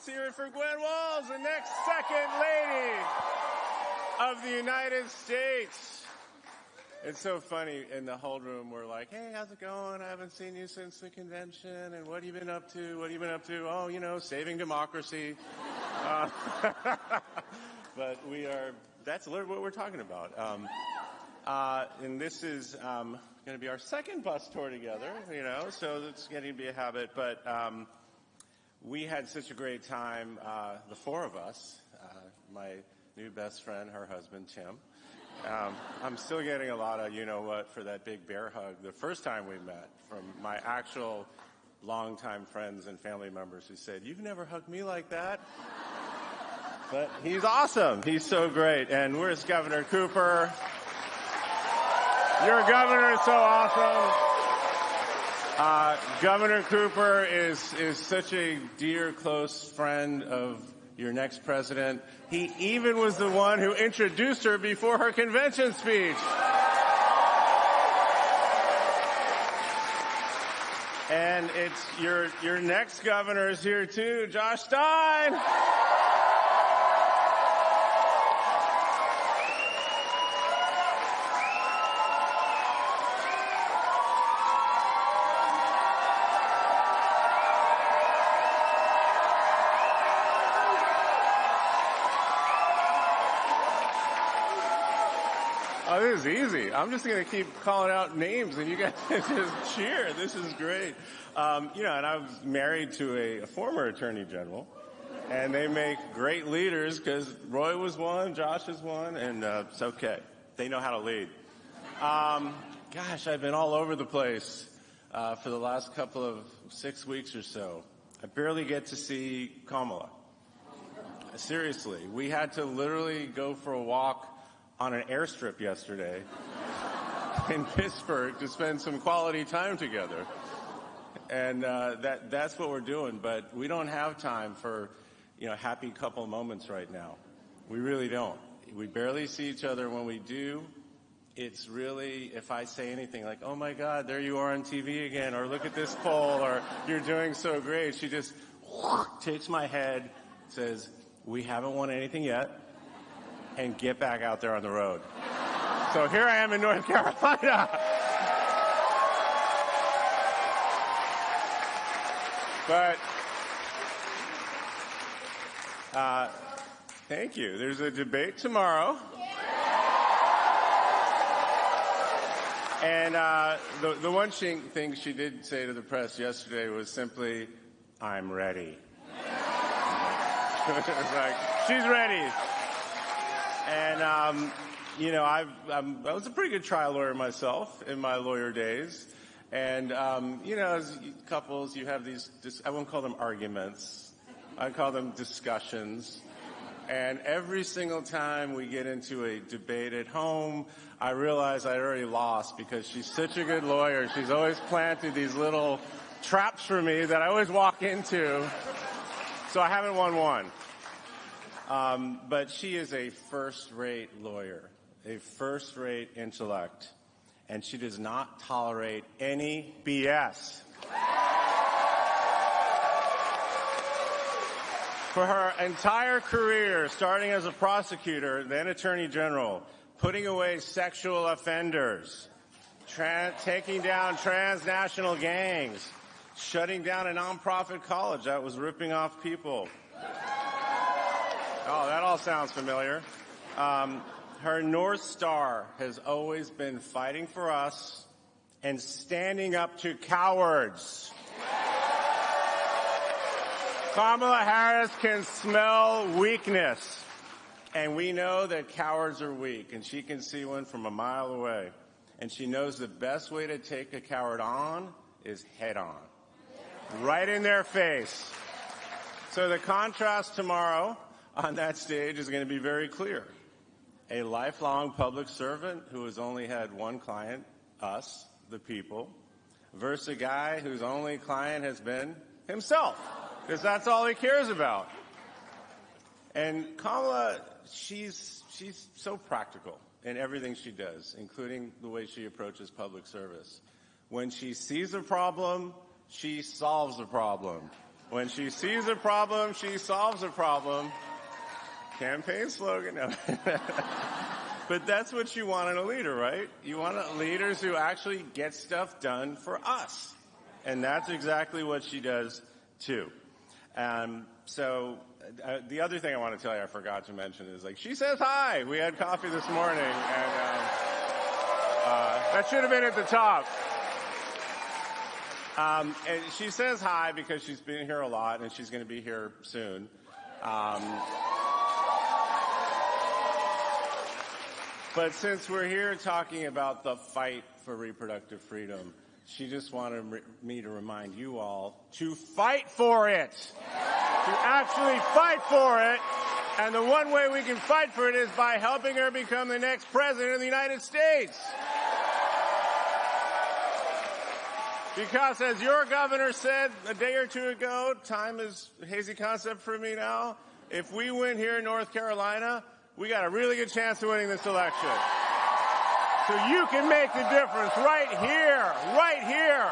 Let's hear it for Harris-Walz, the next second lady of the United States. It's so funny. In the whole room, we're like, hey, how's it going? I haven't seen you since the convention. And what have you been up to? What have you been up to? Oh, you know, saving democracy. But that's what we're talking about. And this is going to be our second bus tour together, you know, so it's getting to be a habit. But we had such a great time, the four of us, my new best friend, her husband, Tim. I'm still getting a lot of you-know-what for that big bear hug the first time we met from my actual longtime friends and family members who said, you've never hugged me like that. But he's awesome. He's so great. And where's Governor Cooper? Your governor is so awesome. Governor Cooper is such a dear, close friend of your next president. He even was the one who introduced her before her convention speech. And it's your next governor is here too, Josh Stein. Oh, this is easy. I'm just going to keep calling out names and you guys just cheer. This is great. And I was married to a former attorney general, and they make great leaders because Roy was one, Josh is one, and it's okay. They know how to lead. I've been all over the place for the last couple of 6 weeks or so. I barely get to see Kamala. Seriously, we had to literally go for a walk on an airstrip yesterday in Pittsburgh to spend some quality time together. And that's what we're doing. But we don't have time for, happy couple moments right now. We really don't. We barely see each other. When we do, it's really, if I say anything like, oh my God, there you are on TV again, or look at this poll, or you're doing so great, she just takes my head, says, we haven't won anything yet, and get back out there on the road. So here I am in North Carolina. But thank you. There's a debate tomorrow. And the one thing she did say to the press yesterday was simply, I'm ready. It's like, she's ready. And, I was a pretty good trial lawyer myself in my lawyer days. And, as couples, you have these, I won't call them arguments. I call them discussions. And every single time we get into a debate at home, I realize I already lost because she's such a good lawyer. She's always planted these little traps for me that I always walk into. So I haven't won one. But she is a first-rate lawyer, a first-rate intellect, and she does not tolerate any BS. For her entire career, starting as a prosecutor, then attorney general, putting away sexual offenders, taking down transnational gangs, shutting down a nonprofit college that was ripping off people. Oh, that all sounds familiar. Her North Star has always been fighting for us and standing up to cowards. Kamala Harris can smell weakness, and we know that cowards are weak, and she can see one from a mile away. And she knows the best way to take a coward on is head on, right in their face. So the contrast tomorrow on that stage is going to be very clear. A lifelong public servant who has only had one client, us, the people, versus a guy whose only client has been himself, because that's all he cares about. And Kamala, she's so practical in everything she does, including the way she approaches public service. When she sees a problem, she solves the problem. When she sees a problem, she solves a problem. Campaign slogan. No. But that's what you want in a leader, right? You want leaders who actually get stuff done for us. And that's exactly what she does, too. So the other thing I want to tell you I forgot to mention is, like, she says hi. We had coffee this morning, and that should have been at the top. And she says hi because she's been here a lot, and she's going to be here soon. But since we're here talking about the fight for reproductive freedom, she just wanted me to remind you all to fight for it. To actually fight for it. And the one way we can fight for it is by helping her become the next president of the United States. Because as your governor said a day or two ago, time is a hazy concept for me now, if we win here in North Carolina, we got a really good chance of winning this election. So you can make the difference right here, right here.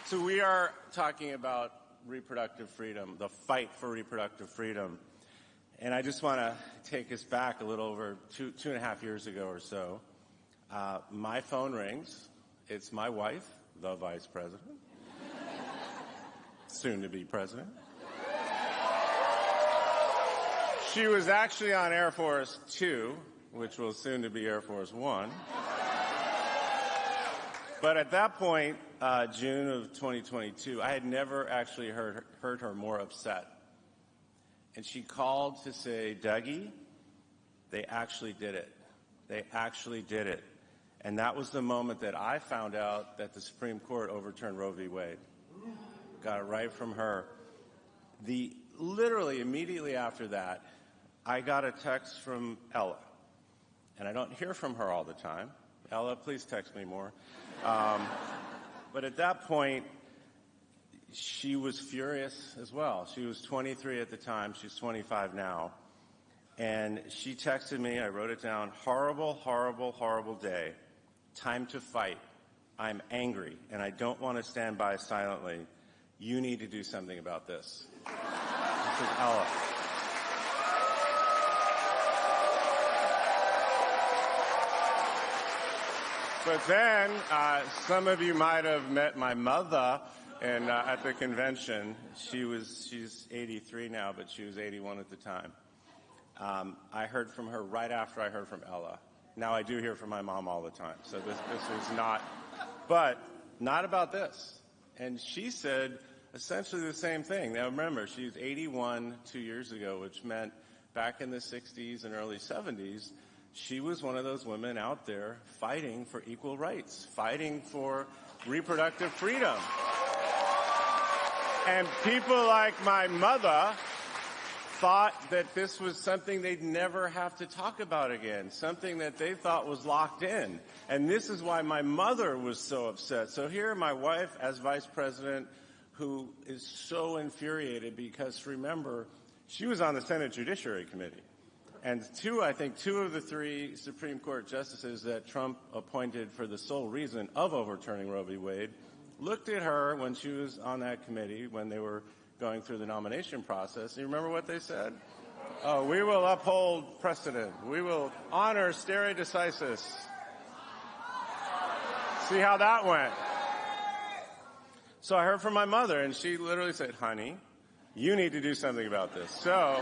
So we are talking about reproductive freedom, the fight for reproductive freedom. And I just want to take us back a little over two and a half years ago or so. My phone rings. It's my wife, the vice president, soon to be president. She was actually on Air Force 2, which will soon to be Air Force 1. But at that point, June of 2022, I had never actually heard her more upset. And she called to say, Dougie, they actually did it. They actually did it. And that was the moment that I found out that the Supreme Court overturned Roe v. Wade. Got it right from her. Literally immediately after that, I got a text from Ella. And I don't hear from her all the time. Ella, please text me more. But at that point, she was furious as well. She was 23 at the time. She's 25 now. And she texted me, I wrote it down, horrible, horrible, horrible day. Time to fight. I'm angry, and I don't want to stand by silently. You need to do something about this. This is Ella. But then, some of you might have met my mother at the convention. She's 83 now, but she was 81 at the time. I heard from her right after I heard from Ella. Now I do hear from my mom all the time, so this is not, but not about this. And she said essentially the same thing. Now remember, she was 81 2 years ago, which meant back in the 60s and early 70s, she was one of those women out there fighting for equal rights, fighting for reproductive freedom. And people like my mother thought that this was something they'd never have to talk about again, something that they thought was locked in. And this is why my mother was so upset. So here, my wife as vice president, who is so infuriated because, remember, she was on the Senate Judiciary Committee. And I think two of the three Supreme Court justices that Trump appointed for the sole reason of overturning Roe v. Wade looked at her when she was on that committee, when they were going through the nomination process. You remember what they said? Oh, we will uphold precedent. We will honor stare decisis. See how that went? So I heard from my mother, and she literally said, honey, you need to do something about this. So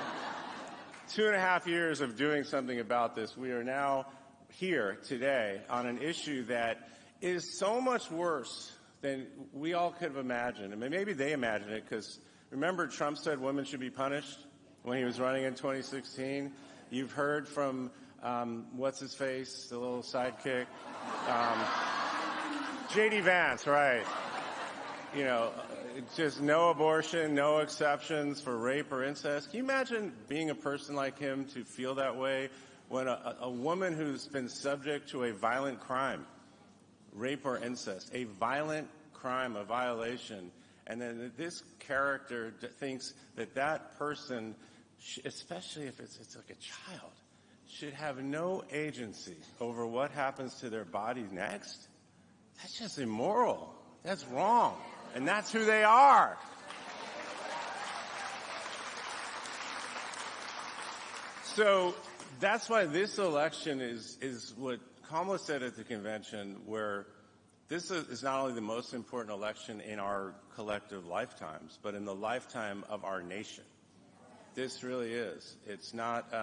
2.5 years of doing something about this, we are now here today on an issue that is so much worse than we all could have imagined. I mean, maybe they imagined it because, remember, Trump said women should be punished when he was running in 2016? You've heard from, what's-his-face, the little sidekick? J.D. Vance, right. You know, just no abortion, no exceptions for rape or incest. Can you imagine being a person like him to feel that way when a woman who's been subject to a violent crime, rape or incest, a violent crime, a violation, and then this character thinks that that person, especially if it's like a child, should have no agency over what happens to their body next? That's just immoral. That's wrong. And that's who they are. So that's why this election is what Kamala said at the convention, where this is not only the most important election in our collective lifetimes, but in the lifetime of our nation. This really is. It's not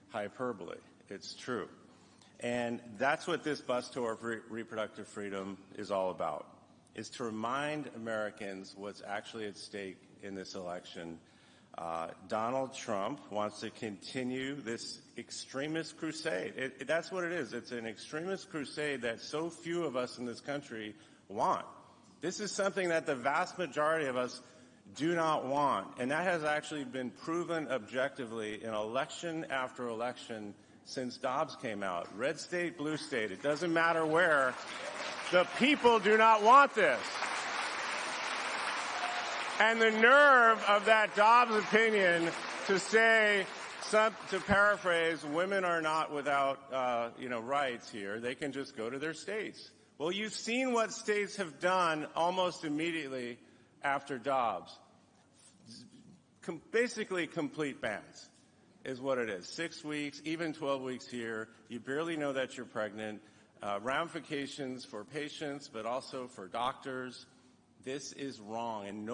hyperbole. It's true. And that's what this bus tour of reproductive freedom is all about, is to remind Americans what's actually at stake in this election. Donald Trump wants to continue this extremist crusade. That's what it is. It's an extremist crusade that so few of us in this country want. This is something that the vast majority of us do not want. And that has actually been proven objectively in election after election since Dobbs came out. Red state, blue state, it doesn't matter where. The people do not want this. And the nerve of that Dobbs opinion to say, to paraphrase, women are not without, rights here. They can just go to their states. Well, you've seen what states have done almost immediately after Dobbs. Basically complete bans is what it is. 6 weeks, even 12 weeks here. You barely know that you're pregnant. Ramifications for patients, but also for doctors. This is wrong, and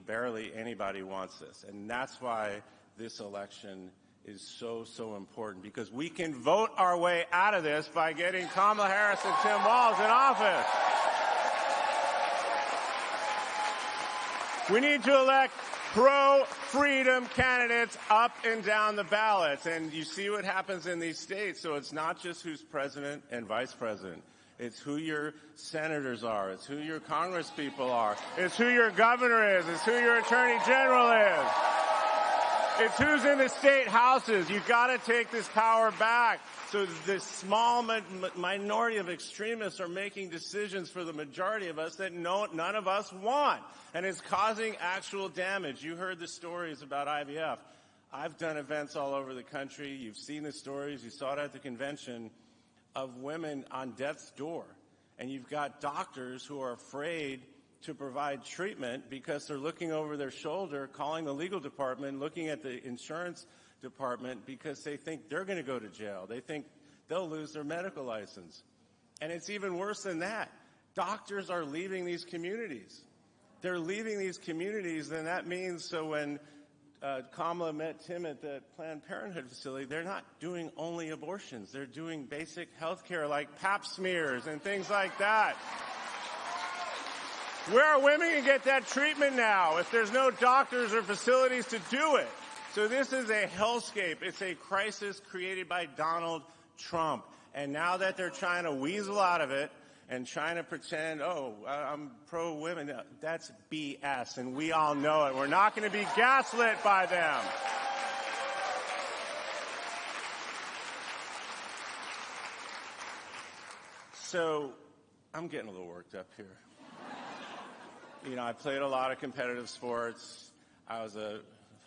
barely anybody wants this. And that's why this election is so, so important, because we can vote our way out of this by getting Kamala Harris and Tim Walz in office. We need to elect pro-freedom candidates up and down the ballots. And you see what happens in these states. So it's not just who's president and vice president. It's who your senators are. It's who your congresspeople are. It's who your governor is. It's who your attorney general is. It's who's in the state houses. You've got to take this power back. So this small minority of extremists are making decisions for the majority of us that none of us want. And it's causing actual damage. You heard the stories about IVF. I've done events all over the country. You've seen the stories. You saw it at the convention of women on death's door. And you've got doctors who are afraid to provide treatment because they're looking over their shoulder, calling the legal department, looking at the insurance department because they think they're going to go to jail. They think they'll lose their medical license. And it's even worse than that. Doctors are leaving these communities. They're leaving these communities, and that means so when Kamala met Tim at the Planned Parenthood facility, they're not doing only abortions. They're doing basic health care like pap smears and things like that. Where are women going to get that treatment now if there's no doctors or facilities to do it? So this is a hellscape. It's a crisis created by Donald Trump. And now that they're trying to weasel out of it and trying to pretend, I'm pro-women, that's BS, and we all know it. We're not going to be gaslit by them. So I'm getting a little worked up here. You know, I played a lot of competitive sports. I was a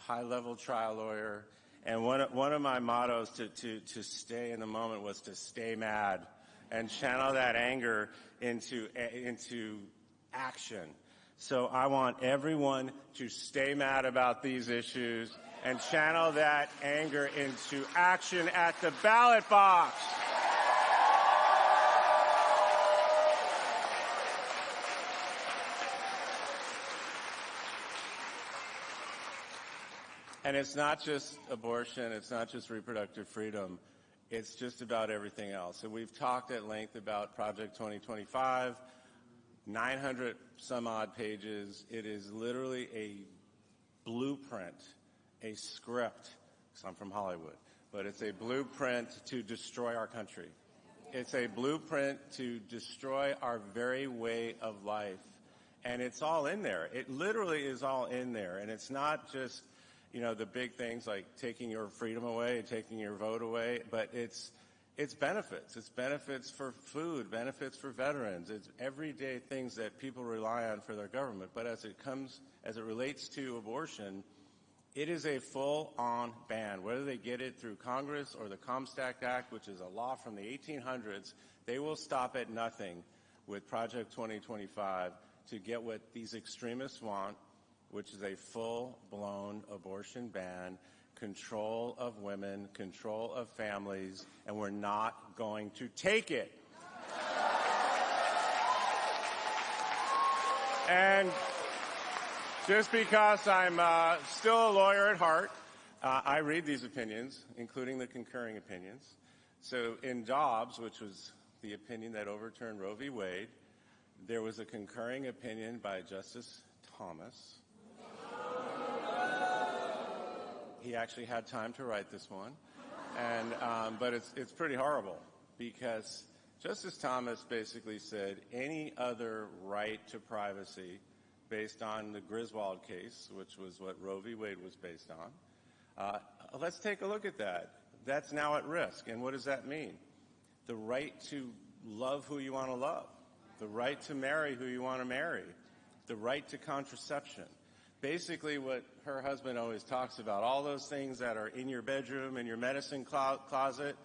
high-level trial lawyer. And one of my mottos to stay in the moment was to stay mad and channel that anger into action. So I want everyone to stay mad about these issues and channel that anger into action at the ballot box. And it's not just abortion, it's not just reproductive freedom, it's just about everything else. And we've talked at length about Project 2025, 900 some odd pages. It is literally a blueprint, a script, because I'm from Hollywood, but it's a blueprint to destroy our country. It's a blueprint to destroy our very way of life. And it's all in there. It literally is all in there. And it's not just the big things like taking your freedom away, taking your vote away, but it's benefits. It's benefits for food, benefits for veterans. It's everyday things that people rely on for their government. But as it relates to abortion, it is a full-on ban. Whether they get it through Congress or the Comstock Act, which is a law from the 1800s, they will stop at nothing with Project 2025 to get what these extremists want, which is a full-blown abortion ban, control of women, control of families, and we're not going to take it. And just because I'm still a lawyer at heart, I read these opinions, including the concurring opinions. So in Dobbs, which was the opinion that overturned Roe v. Wade, there was a concurring opinion by Justice Thomas. He actually had time to write this one, but it's pretty horrible because Justice Thomas basically said any other right to privacy based on the Griswold case, which was what Roe v. Wade was based on, let's take a look at that. That's now at risk. And what does that mean? The right to love who you want to love, the right to marry who you want to marry, the right to contraception. Basically what her husband always talks about, all those things that are in your bedroom, in your medicine closet,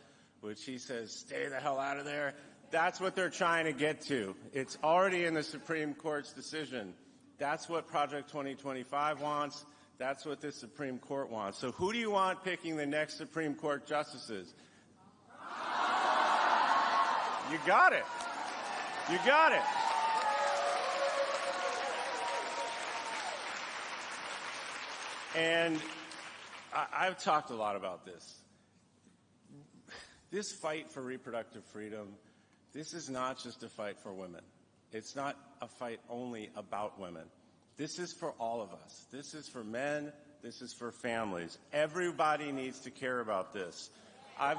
which he says, stay the hell out of there. That's what they're trying to get to. It's already in the Supreme Court's decision. That's what Project 2025 wants. That's what the Supreme Court wants. So who do you want picking the next Supreme Court justices? You got it. You got it. And I've talked a lot about this. This fight for reproductive freedom, this is not just a fight for women. It's not a fight only about women. This is for all of us. This is for men. This is for families. Everybody needs to care about this. I've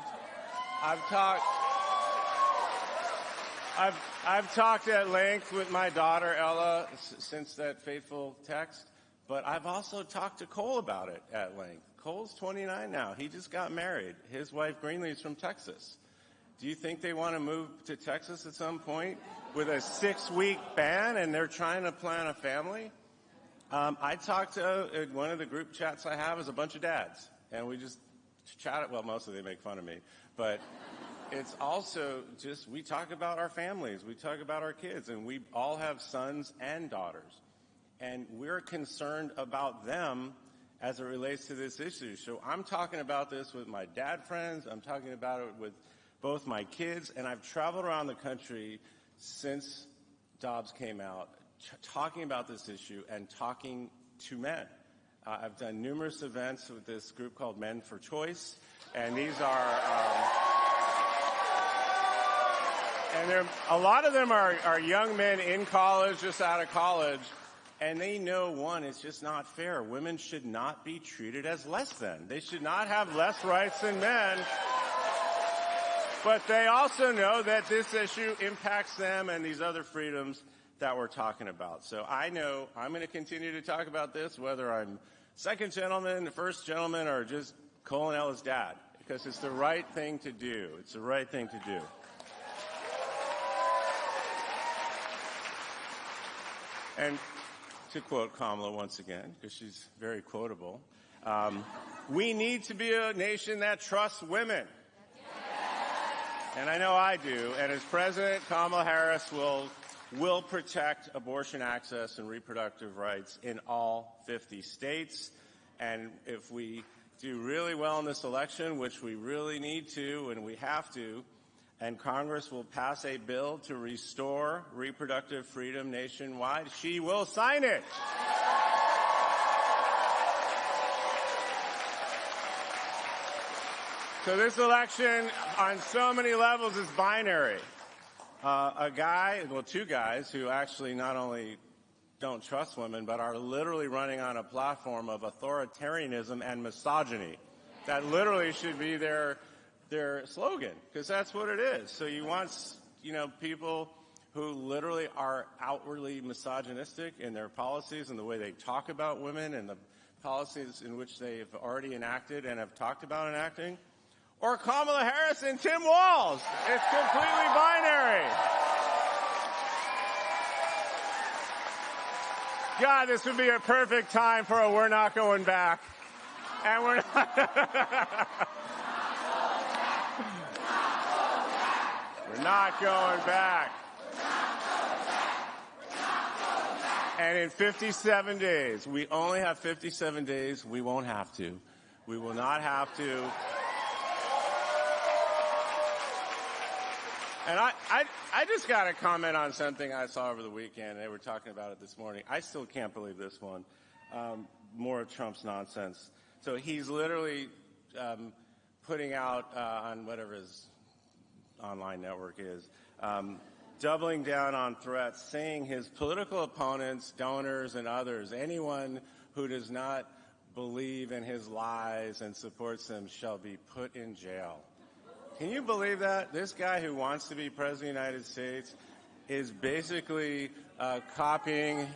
talked at length with my daughter Ella since that fateful text, but I've also talked to Cole about it at length. Cole's 29 now. He just got married. His wife Greenlee's from Texas. Do you think they want to move to Texas at some point with a 6-week ban and they're trying to plan a family? I talked to one of the group chats I have is a bunch of dads, and we just chat. Well, mostly they make fun of me, but it's also just we talk about our families, we talk about our kids, and we all have sons and daughters, and we're concerned about them as it relates to this issue. So I'm talking about this with my dad friends. I'm talking about it with both my kids, and I've traveled around the country since Dobbs came out, talking about this issue and talking to men. I've done numerous events with this group called Men for Choice, and these are, a lot of them are young men in college, just out of college, and they know, one, it's just not fair. Women should not be treated as less than. They should not have less rights than men. But they also know that this issue impacts them and these other freedoms that we're talking about. So I know I'm going to continue to talk about this, whether I'm second gentleman, first gentleman, or just Cole and Ella's dad, because it's the right thing to do. It's the right thing to do. And to quote Kamala once again, because she's very quotable, we need to be a nation that trusts women. And I know I do. And as president, Kamala Harris will protect abortion access and reproductive rights in all 50 states. And if we do really well in this election, which we really need to and we have to, and Congress will pass a bill to restore reproductive freedom nationwide, she will sign it. So this election, on so many levels, is binary. Two guys who actually not only don't trust women, but are literally running on a platform of authoritarianism and misogyny. That literally should be their slogan, because that's what it is. So you want, people who literally are outwardly misogynistic in their policies and the way they talk about women and the policies in which they have already enacted and have talked about enacting, or Kamala Harris and Tim Walz. It's completely binary. God, this would be a perfect time for a "we're not going back." And we're not. We're not going back. And in 57 days, we only have 57 days. We won't have to. We will not have to. And I just got to comment on something I saw over the weekend. They were talking about it this morning. I still can't believe this one. More of Trump's nonsense. So he's literally putting out on whatever his online network is, doubling down on threats, saying his political opponents, donors, and others, anyone who does not believe in his lies and supports them shall be put in jail. Can you believe that? This guy who wants to be president of the United States is basically copying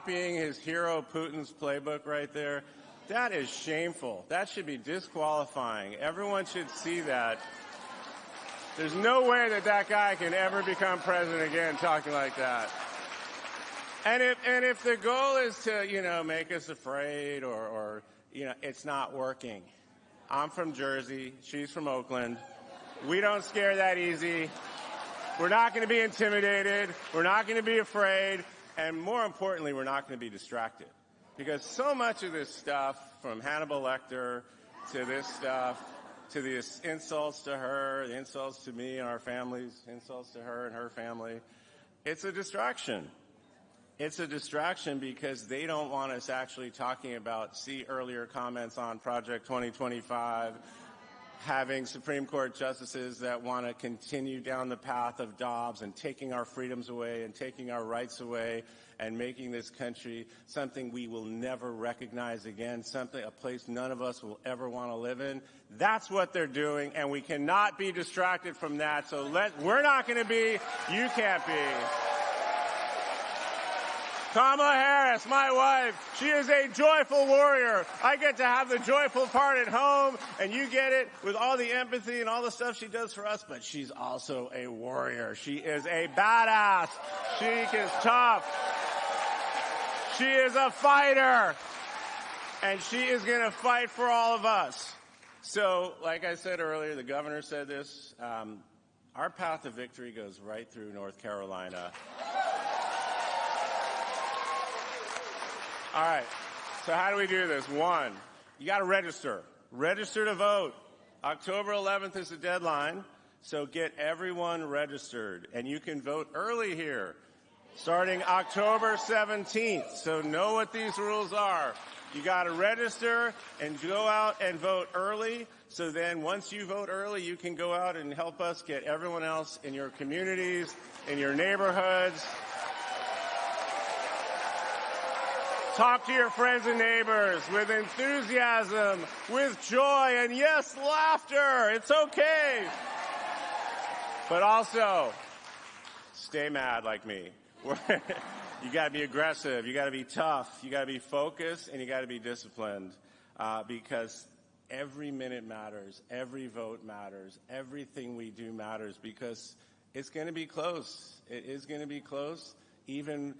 his hero Putin's playbook right there. That is shameful. That should be disqualifying. Everyone should see that. There's no way that guy can ever become president again talking like that. And if the goal is to, make us afraid or it's not working. I'm from Jersey. She's from Oakland. We don't scare that easy. We're not going to be intimidated. We're not going to be afraid. And more importantly, we're not going to be distracted. Because so much of this stuff, from Hannibal Lecter to this stuff, to the insults to her, the insults to me and our families, insults to her and her family, it's a distraction. It's a distraction because they don't want us actually talking about, see earlier comments on Project 2025, having Supreme Court justices that want to continue down the path of Dobbs and taking our freedoms away and taking our rights away and making this country something we will never recognize again, a place none of us will ever want to live in. That's what they're doing, and we cannot be distracted from that. So we're not going to be, you can't be. Kamala Harris, my wife, she is a joyful warrior. I get to have the joyful part at home, and you get it with all the empathy and all the stuff she does for us, but she's also a warrior. She is a badass. She is tough. She is a fighter, and she is going to fight for all of us. So, like I said earlier, the governor said this, our path to victory goes right through North Carolina. All right, so how do we do this? One, you got to register. Register to vote. October 11th is the deadline, so get everyone registered. And you can vote early here, starting October 17th. So know what these rules are. You got to register and go out and vote early. So then once you vote early, you can go out and help us get everyone else in your communities, in your neighborhoods. Talk to your friends and neighbors with enthusiasm, with joy, and yes, laughter. It's okay. But also, stay mad like me. You got to be aggressive. You got to be tough. You got to be focused, and you got to be disciplined because every minute matters. Every vote matters. Everything we do matters because it's going to be close. It is going to be close. Even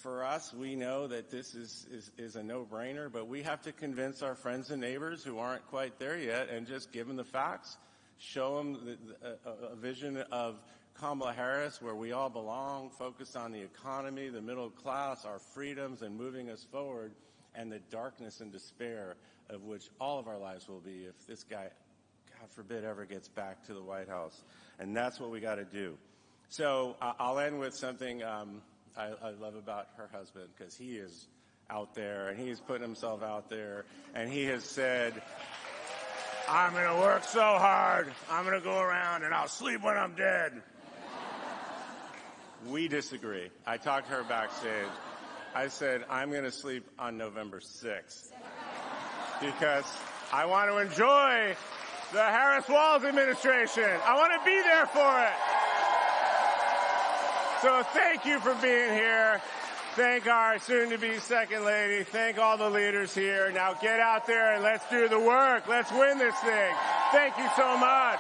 for us, we know that this is a no-brainer, but we have to convince our friends and neighbors who aren't quite there yet and just give them the facts, show them a vision of Kamala Harris where we all belong, focused on the economy, the middle class, our freedoms, and moving us forward, and the darkness and despair of which all of our lives will be if this guy, God forbid, ever gets back to the White House. And that's what we got to do. So I'll end with something I love about her husband, because he is out there and he's putting himself out there and he has said, I'm going to work so hard, I'm going to go around and I'll sleep when I'm dead. We disagree. I talked to her backstage. I said, I'm going to sleep on November 6th because I want to enjoy the Harris-Walz administration. I want to be there for it. So thank you for being here. Thank our soon-to-be second lady. Thank all the leaders here. Now get out there and let's do the work. Let's win this thing. Thank you so much.